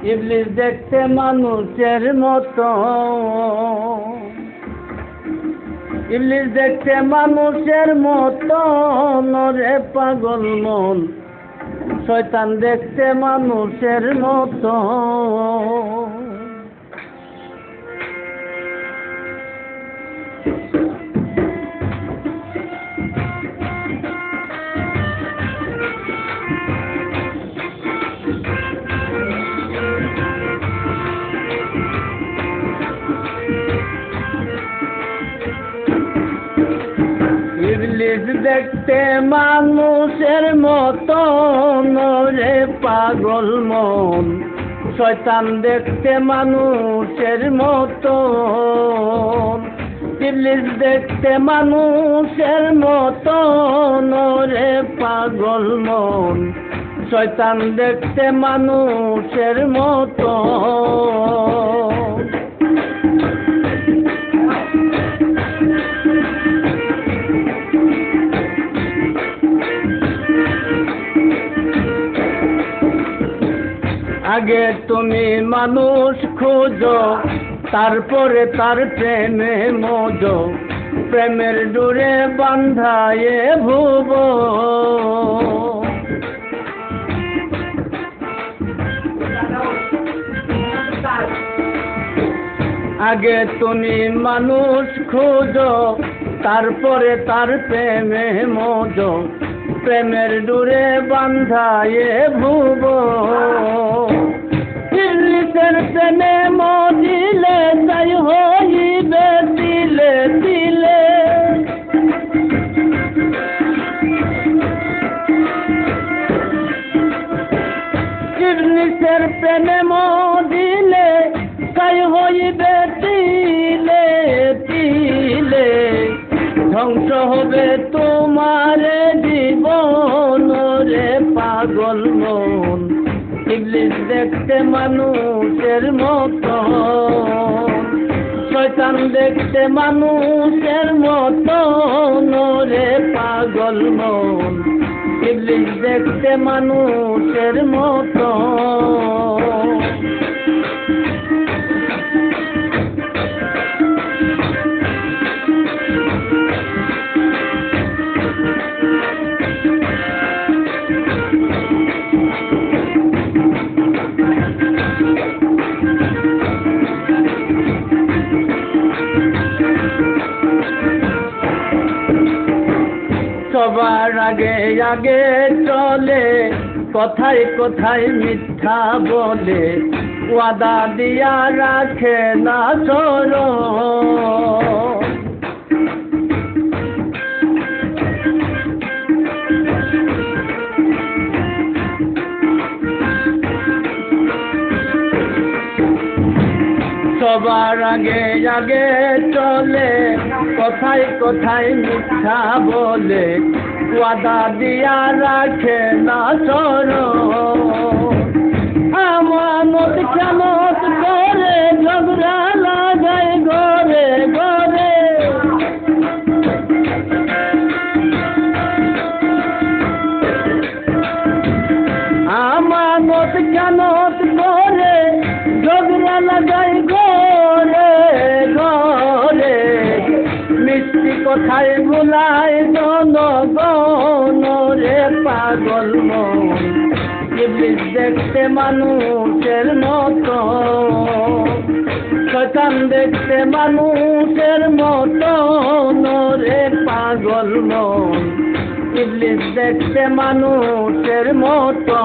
ইবলিস দেখতে মানুষের মতো, ইবলিস দেখতে মানুষের মতো, নরে পাগল মন, শয়তান দেখতে মানুষের মতো। ইবলিস দেখতে মানুষের মতো, নরে পাগল মন, শয়তান দেখতে মানুষের মতো। ইবলিস দেখতে মানুষের মতো, নরে পাগল মন, শয়তান দেখতে মানুষের মতো। আগে তুমি মানুষ খুঁজো, তারপরে তার প্রেমে মজো, প্রেমের ডোরে বান্ধায়ে ভুব। আগে তুমি মানুষ খুঁজো, তারপরে তার প্রেমে মজো, প্রেমের ডোরে বান্ধায়ে ভুব। ইবলিসের প্রেমে মজিলে তাই হইবে দিলে দিলে। ইবলিসের প্রেমে মজিলে তাই হইবে দিলে দিলে। ধ্বংস হবে তোমার জীবন, রে পাগল মন, ইবলিস দেখতে মানুষের মতো, শয়তান দেখতে মানুষের মতো, রে পাগল মন, ইবলিস দেখতে মানুষের মতো। সবার আগে আগে চলে, কথায় কথায় মিথ্যা বলে, ওয়াদা দিয়া রাখে না চরণ। সবার আগে আগে চলে, কথায় কথায় মিথ্যা বলে, ওয়াদা দিয়া রাখে না চরণ। আমানত খেমত করে, ঝগড়া লাগায় ঘরে ঘরে। আমানত খেমত করে, ঝগড়া লাগায় ঘরে ঘরে। মিষ্টি কথায় ভুলায় জনগণ, রে পাগল মন, ইবলিস দেখতে মানুষের মতো, শয়তান দেখতে মানুষের মতো, রে পাগল মন, ইবলিস দেখতে মানুষের মতো।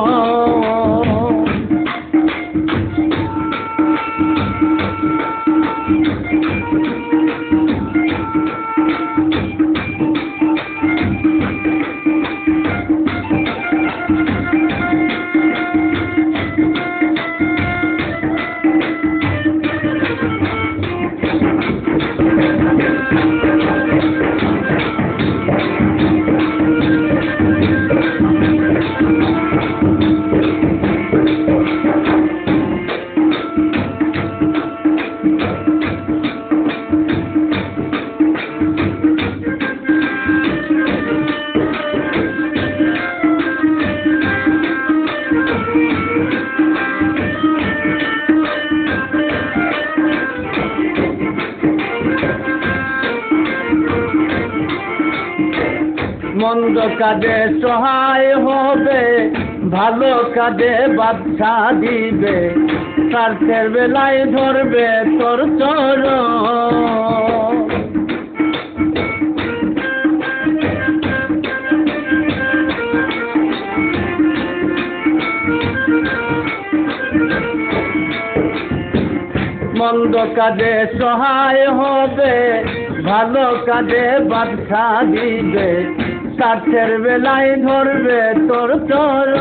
মন্দ কাজে সহায় হবে, ভালো কাজে বাচ্চা দিবে, স্বার্থের বেলায় ধরবে তোর চরণ। মন্দ কাজে সহায় হবে, ভালো কাজে বাচ্চা দিবে, স্বার্থের বেলায় ধরবে তোর চরণ।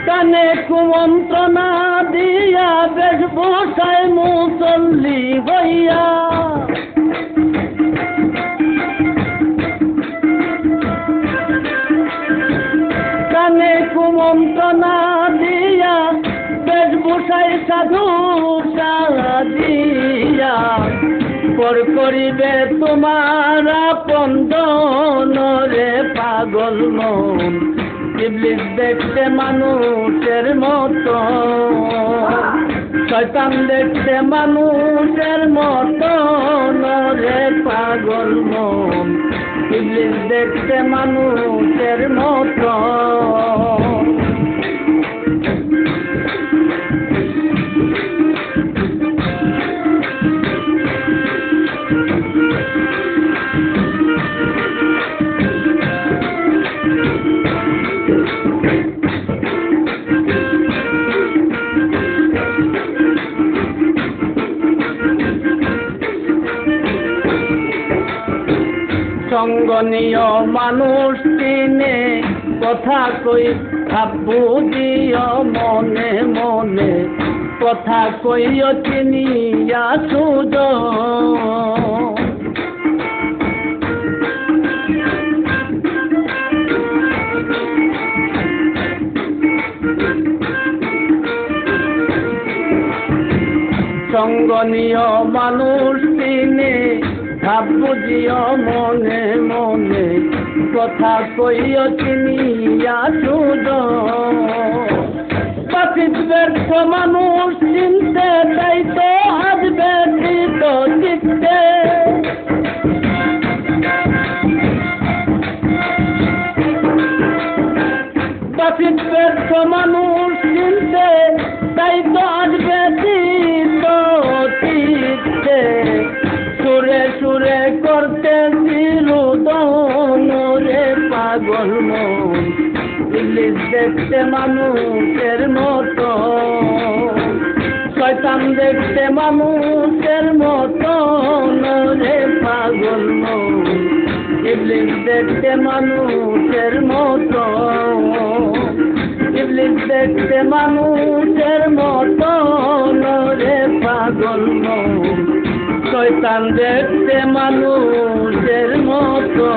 কানে কুমন্ত্রণা দিয়া বেশ বসায় মুসল্লি হইয়া, কানে কুমন্ত্রণা দিয়া বেশ বসায় সাধু সাদিয়া, পর করিবে তোমার আপন রে পাগল মন, ইবলিস দেখতে মানুষের মতো, শয়তান দেখতে মানুষের মতো রে পাগল মন, ইবলিস দেখতে মানুষের মতো। সঙ্গনীয় মানুষ চিনে কথা কই ভাব বুঝিও মনে মনে, কথা কইও চিনিয়া সুজ। সঙ্গনীয় মানুষ চিনে ভাব বুঝিও মনে মনে, কথা কইও চিনিয়া সুজ। পাখির ব্যর্থ মানুষ চিনতে তাই তো আজ ব্যথিত চিত্তে, পাখির ব্যর্থ মানুষ চিনতে তাই তো আজ ব্যথিত চিত্তে, সুরে সুরে করতে রুদন রে পাগল মন, ইবলিস দেখতে মানুষের মতো, শয়তান দেখতে মানুষের মতো রে পাগল মন, ইবলিস দেখতে মানুষের মতো, ইবলিস দেখতে মানুষের মতো রে পাগল মন, শয়তান দেখতে মানুষের মতো।